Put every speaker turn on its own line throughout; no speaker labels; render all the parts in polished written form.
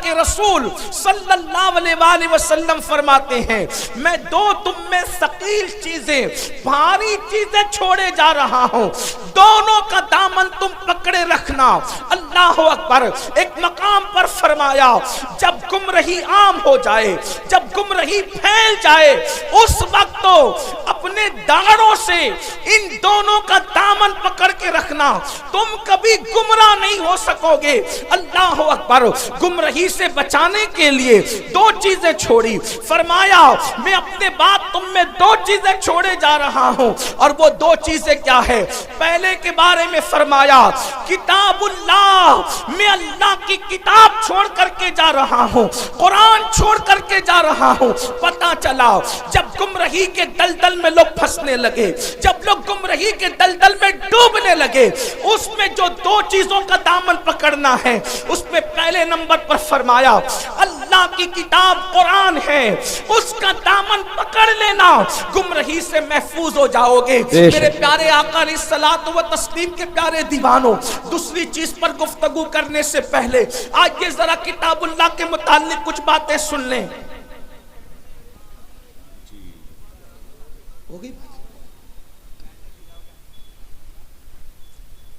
کے رسول صلی اللہ علیہ وآلہ وسلم فرماتے ہیں میں دو تم میں ثقیل چیزیں بھاری چیزیں چھوڑے جا رہا ہوں، دونوں کا دامن تم پکڑے رکھنا۔ اللہ اکبر۔ ایک مقام پر فرمایا جب گمراہی عام ہو جائے، جب گمراہی پھیل جائے، اس وقت تو اپنے داڑوں سے ان دونوں کا دامن پکڑ کے رکھنا، تم کبھی گمراہ نہیں ہو سکو گے۔ اللہ اکبر۔ گمراہی سے بچانے کے لیے دو چیزیں چھوڑی، فرمایا میں اپنے بعد تم میں دو چیزیں چھوڑے جا رہا ہوں، اور وہ دو چیزیں کیا ہے؟ پہلے کے بارے میں فرمایا کتاب اللہ، میں اللہ کی کتاب چھوڑ کر کے جا رہا ہوں، قرآن چھوڑ کر کے جا رہا ہوں۔ پتہ چلا جب گمراہی کے دلدل میں لوگ پھنسنے لگے، جب لوگ گمراہی کے دلدل میں ڈوبنے لگے، اس میں جو دو چیزوں کا دامن پکڑنا ہے، اس میں پہلے نمبر پر فرمایا اللہ کی کتاب قرآن ہے، اس کا دامن پکڑ لینا، گمراہی سے محفوظ ہو جاؤ گے۔ میرے پیارے آقا علیہ الصلوۃ والتسلیم کے پیارے دیوانوں، دوسری چیز پر گفتگو کرنے سے پہلے آج یہ ذرا کتاب اللہ کے متعلق کچھ باتیں سن لیں۔ ہوگی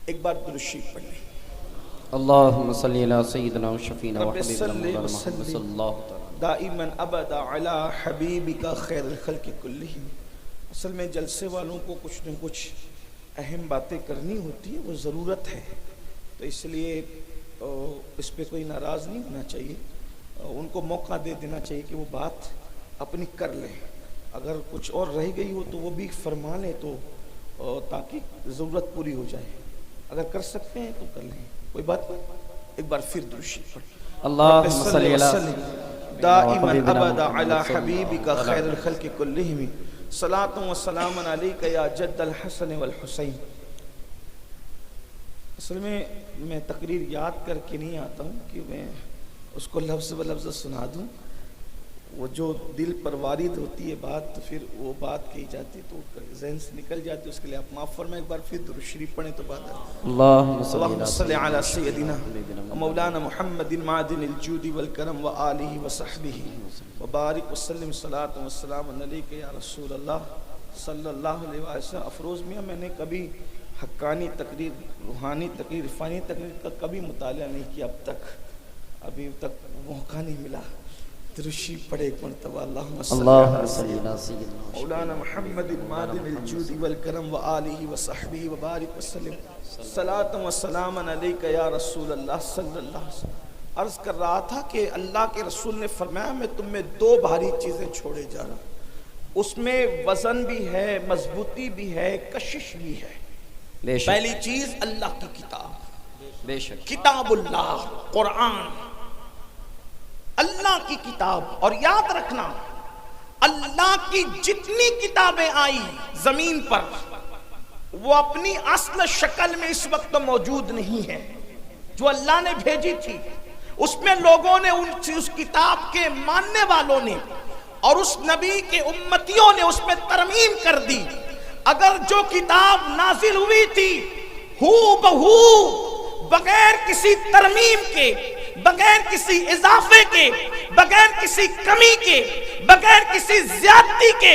ایک بار درود شریف پڑھ لیں۔
اللہم صلی علی سیدنا و شفینا و حبیبنا محمد صلی اللہ تعالی
دائما ابدا علی حبیبک خیر الخلق کلہم۔ اصل میں جلسے والوں کو کچھ نہ کچھ اہم باتیں کرنی ہوتی ہے، وہ ضرورت ہے، تو اس لیے اس پہ کوئی ناراض نہیں ہونا چاہیے، ان کو موقع دے دینا چاہیے کہ وہ بات اپنی کر لیں، اگر کچھ اور رہ گئی ہو تو وہ بھی فرما لیں، تو تاکہ ضرورت پوری ہو جائے، اگر کر سکتے ہیں تو کر لیں، کوئی بات نہیں۔ ایک بار پھر درود شریف پڑھ۔
اللہم صلی علی
دائما ابدا علی حبیبک خیر الخلق کلہم، صلاۃ و سلام علیک یا جد الحسن والحسین۔ اصل میں تقریر یاد کر کے نہیں آتا ہوں کہ میں اس کو لفظ بہ لفظ سنا دوں، وہ جو دل پر وارد ہوتی ہے بات تو پھر وہ بات کہی جاتی تو ذہن سے نکل جاتی، اس کے لیے آپ معاف فرمائیں۔ ایک بار پھر درود شریف پڑھیں تو بات آتی۔ اللہم صلی علی سیدنا مولانا محمد معدن الجود والکرم وآلہ وصحبہ وبارک وسلم، صلاۃ و سلام علیک یا رسول اللہ صلی اللہ علیہ وسلم۔ افروز میاں میں نے کبھی حقانی تقریر، روحانی تقریر، عرفانی تقریر کا کبھی مطالعہ نہیں کیا ابھی تک موقع نہیں ملا۔ درود شریف پڑھے ایک مرتبہ۔ اللہم صلی علی سیدنا مولانا محمد معدن الجود والکرم وآلہ وصحبہ وبارک وسلم، صلاۃ و سلام علیک یا رسول اللہ صلی اللہ علیہ وسلم۔ عرض کر رہا تھا کہ اللہ کے رسول نے فرمایا میں تم میں دو بھاری چیزیں چھوڑے جا رہا ہوں، اس میں وزن بھی ہے، مضبوطی بھی ہے، کشش بھی ہے۔ پہلی چیز اللہ کی کتاب،
بے شک
کتاب اللہ، قرآن، اللہ کی کتاب۔ اور یاد رکھنا اللہ کی جتنی کتابیں آئی زمین پر وہ اپنی اصل شکل میں اس وقت موجود نہیں ہے، جو اللہ نے بھیجی تھی اس میں لوگوں نے اس کتاب کے ماننے والوں نے اور اس نبی کے امتیوں نے اس میں ترمیم کر دی۔ اگر جو کتاب نازل ہوئی تھی ہو بہو بغیر کسی ترمیم کے، بغیر کسی اضافے کے، بغیر کسی کمی کے، بغیر کسی زیادتی کے،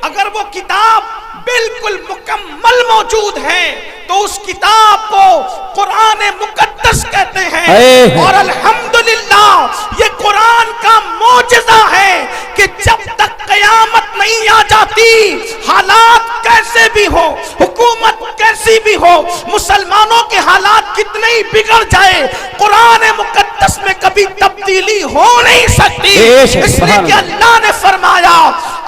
اگر وہ کتاب بالکل مکمل موجود ہے تو اس کتاب کو قرآن مقدس کہتے ہیں۔ اور الحمدللہ یہ قرآن کا معجزہ ہے کہ جب تک قیامت نہیں آ جاتی، حالات کیسے بھی ہو، حکومت کیسی بھی ہو، مسلمانوں کے حالات کتنے ہی بگڑ جائے، قرآن مقدس میں کبھی تبدیلی ہو نہیں سکتی، اس لیے کہ اللہ نے فرمایا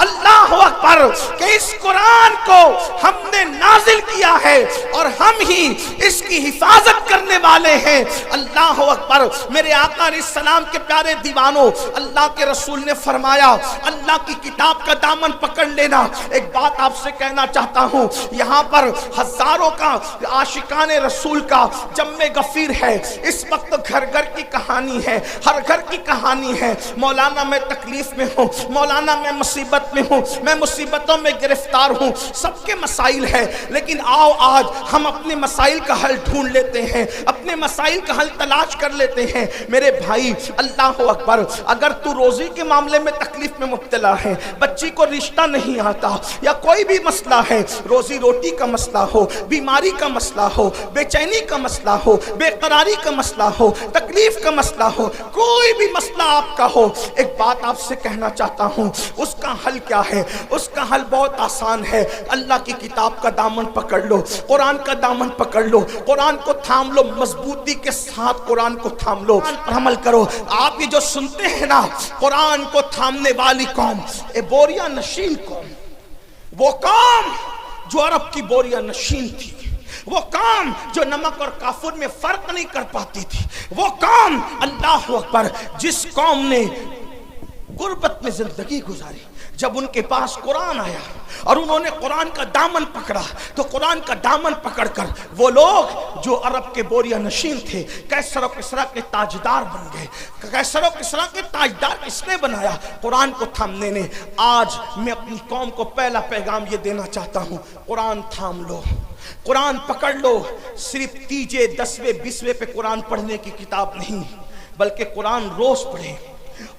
اللہ اکبر کہ اس قرآن کو ہم نے نازل کیا ہے اور ہم ہی اس کی حفاظت کرنے والے ہیں۔ اللہ اکبر۔ میرے آقا علیہ السلام کے پیارے دیوانوں، اللہ کے رسول نے فرمایا اللہ کی کتاب کا دامن پکڑ لینا۔ ایک بات آپ سے کہنا چاہتا ہوں، یہاں پر ہزاروں کا عاشقان رسول کا جمع غفیر ہے، اس وقت گھر گھر کی کہانی ہے، ہر گھر کی کہانی ہے۔ مولانا میں تکلیف میں ہوں، مولانا میں مصیبت میں ہوں، میں مصیبتوں میں گرفتار ہوں، سب کے مسائل ہیں، لیکن آؤ آج ہم اپنے مسائل کا حل ڈھونڈ لیتے ہیں، اپنی اپنے مسائل کا حل تلاش کر لیتے ہیں۔ میرے بھائی اللہ اکبر، اگر تو روزی کے معاملے میں تکلیف میں مبتلا ہے، بچی کو رشتہ نہیں آتا، یا کوئی بھی مسئلہ ہے، روزی روٹی کا مسئلہ ہو، بیماری کا مسئلہ ہو، بے چینی کا مسئلہ ہو، بے قراری کا مسئلہ ہو، تکلیف کا مسئلہ ہو، کوئی بھی مسئلہ آپ کا ہو، ایک بات آپ سے کہنا چاہتا ہوں، اس کا حل کیا ہے؟ اس کا حل بہت آسان ہے۔ اللہ کی کتاب کا دامن پکڑ لو، قرآن کا دامن پکڑ لو، قرآن کو تھام لو، مضبوطی کے ساتھ قرآن کو تھام لو اور عمل کرو۔ آپ یہ جو سنتے ہیں نا، قرآن کو تھامنے والی قوم، بوریا نشین قوم، وہ قوم جو عرب کی بوریا نشین تھی، وہ قوم جو نمک اور کافور میں فرق نہیں کر پاتی تھی، وہ قوم اللہ اکبر جس قوم نے غربت میں زندگی گزاری، جب ان کے پاس قرآن آیا اور انہوں نے قرآن کا دامن پکڑا، تو قرآن کا دامن پکڑ کر وہ لوگ جو عرب کے بوریا نشین تھے، کیسر و کسریٰ کے تاجدار بن گئے۔ کیسر و کسریٰ کے تاجدار کس نے بنایا؟ قرآن کو تھامنے نے۔ آج میں اپنی قوم کو پہلا پیغام یہ دینا چاہتا ہوں، قرآن تھام لو، قرآن پکڑ لو۔ صرف تیجے 10ویں 20ویں پہ قرآن پڑھنے کی کتاب نہیں، بلکہ قرآن روز پڑھیں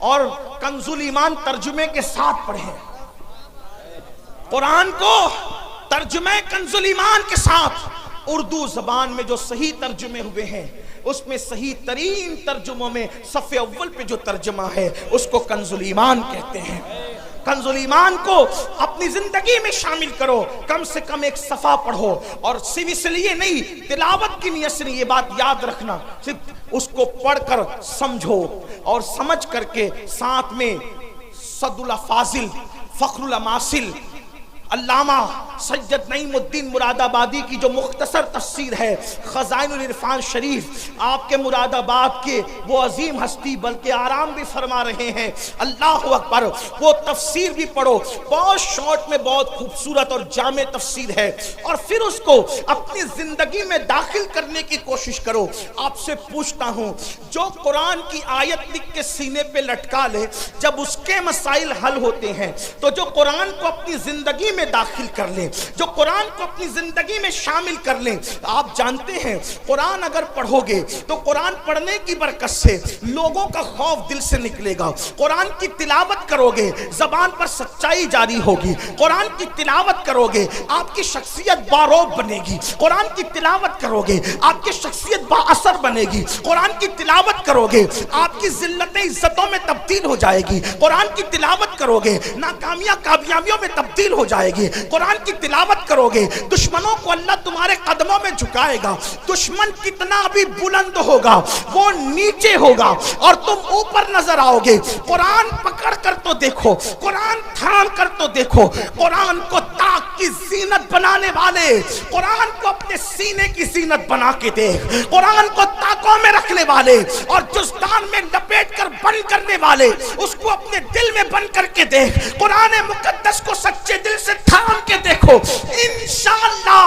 اور کنز الایمان ترجمے کے ساتھ پڑھیں۔ قرآن کو ترجمہ کنز الایمان کے ساتھ، اردو زبان میں جو صحیح ترجمے ہوئے ہیں، اس میں صحیح ترین ترجموں میں صف اول پہ جو ترجمہ ہے اس کو کنز الایمان کہتے ہیں۔ کنز الایمان کو اپنی زندگی میں شامل کرو، کم سے کم ایک صفحہ پڑھو، اور صرف اس لیے نہیں، تلاوت کی نیت سے نہیں، یہ بات یاد رکھنا، صرف اس کو پڑھ کر سمجھو اور سمجھ کر کے ساتھ میں صد اللہ فاضل، فخر الاماثل، علامہ سید نعیم الدین مراد آبادی کی جو مختصر تفسیر ہے خزائن العرفان شریف، آپ کے مراد آباد کے وہ عظیم ہستی بلکہ آرام بھی فرما رہے ہیں، اللہ اکبر، وہ تفسیر بھی پڑھو، بہت شارٹ میں بہت خوبصورت اور جامع تفسیر ہے، اور پھر اس کو اپنی زندگی میں داخل کرنے کی کوشش کرو۔ آپ سے پوچھتا ہوں، جو قرآن کی آیت لکھ کے سینے پہ لٹکا لے، جب اس کے مسائل حل ہوتے ہیں، تو جو قرآن کو اپنی زندگی میں داخل کر لیں، جو قرآن کو اپنی زندگی میں شامل کر لیں، آپ جانتے ہیں قرآن اگر پڑھو گے تو قرآن پڑھنے کی برکت سے لوگوں کا خوف دل سے نکلے گا۔ قرآن کی تلاوت کرو گے، زبان پر سچائی جاری ہوگی۔ قرآن کی تلاوت کرو گے، آپ کی شخصیت باروب بنے گی۔ قرآن کی تلاوت کرو گے، آپ کی شخصیت با اثر بنے گی۔ قرآن کی تلاوت کرو گے، آپ کی ذلتیں عزتوں میں تبدیل ہو جائے گی۔ قرآن کی تلاوت کرو گے، ناکامیاں کامیابیوں میں تبدیل ہو جائے گی۔ قرآن کی تلاوت کرو گے، دشمنوں کو اللہ تمہارے قدموں میں جھکائے گا۔ دشمن کتنا بھی بلند ہوگا وہ نیچے ہوگا اور تم اوپر نظر آؤ گے۔ قرآن پکڑ کر تو دیکھو، قرآن تھام کر تو دیکھو، قرآن کو طاق کی زینت بنانے والے، قرآن کو اپنے سینے کی زینت بنا کے دیکھ، قرآن کو طاقوں میں رکھنے والے اور جزدان میں لپیٹ کر بند کرنے والے، اس کو اپنے دل میں بند کر کے دیکھ، قرآن مقدس کو سچے دل سے تھام کے دیکھو، انشاءاللہ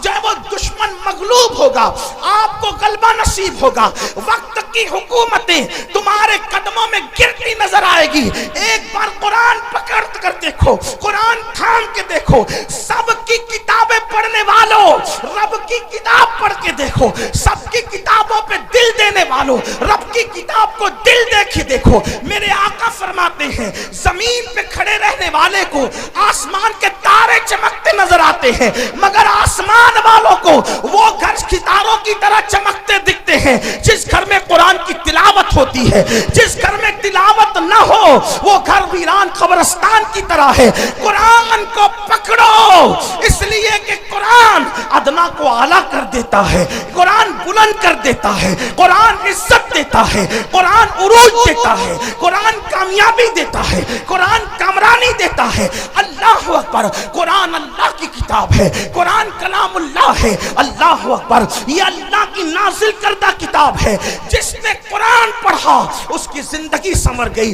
جب وہ دشمن مغلوب ہوگا، آپ کو غلبہ نصیب ہوگا۔ وقت کی حکومتیں تمہارے قدموں میں گرتی نظر آئے گی۔ ایک بار قرآن پکڑ کر دیکھو، قرآن تھام کے دیکھو، سب کی کتابیں پڑھنے والوں رب کی کتاب پڑھ کے دیکھو، سب کی کتابوں پہ دل دینے والوں رب کی کتاب کو دل دے کے دیکھو۔ میرے آقا فرماتے ہیں زمین پہ کھڑے رہنے والے کو آسمان کے تارے چمکتے نظر آتے ہیں، مگر آسمان والوں کو وہ گھر ستاروں کی طرح چمکتے دکھتے ہیں جس گھر میں قرآن کی تلاوت ہوتی ہے۔ جس گھر میں تلاوت نہ ہو وہ گھر ویران قبرستان کی طرح ہے۔ قرآن کو پکڑو، اس لیے کہ قرآن ادنا کو اعلیٰ کر دیتا ہے، قرآن بلند کر دیتا ہے، قرآن عزت دیتا ہے، قرآن عروج دیتا ہے، قرآن کامیابی دیتا ہے، قرآن کامرانی دیتا ہے۔ اللہ اکبر، قرآن اللہ کی کتاب ہے، قرآن کلام اللہ ہے۔ اللہ اکبر، یہ اللہ کی نازل کردہ کتاب ہے۔ جس نے قرآن پڑھا اس کی زندگی سنور گئی۔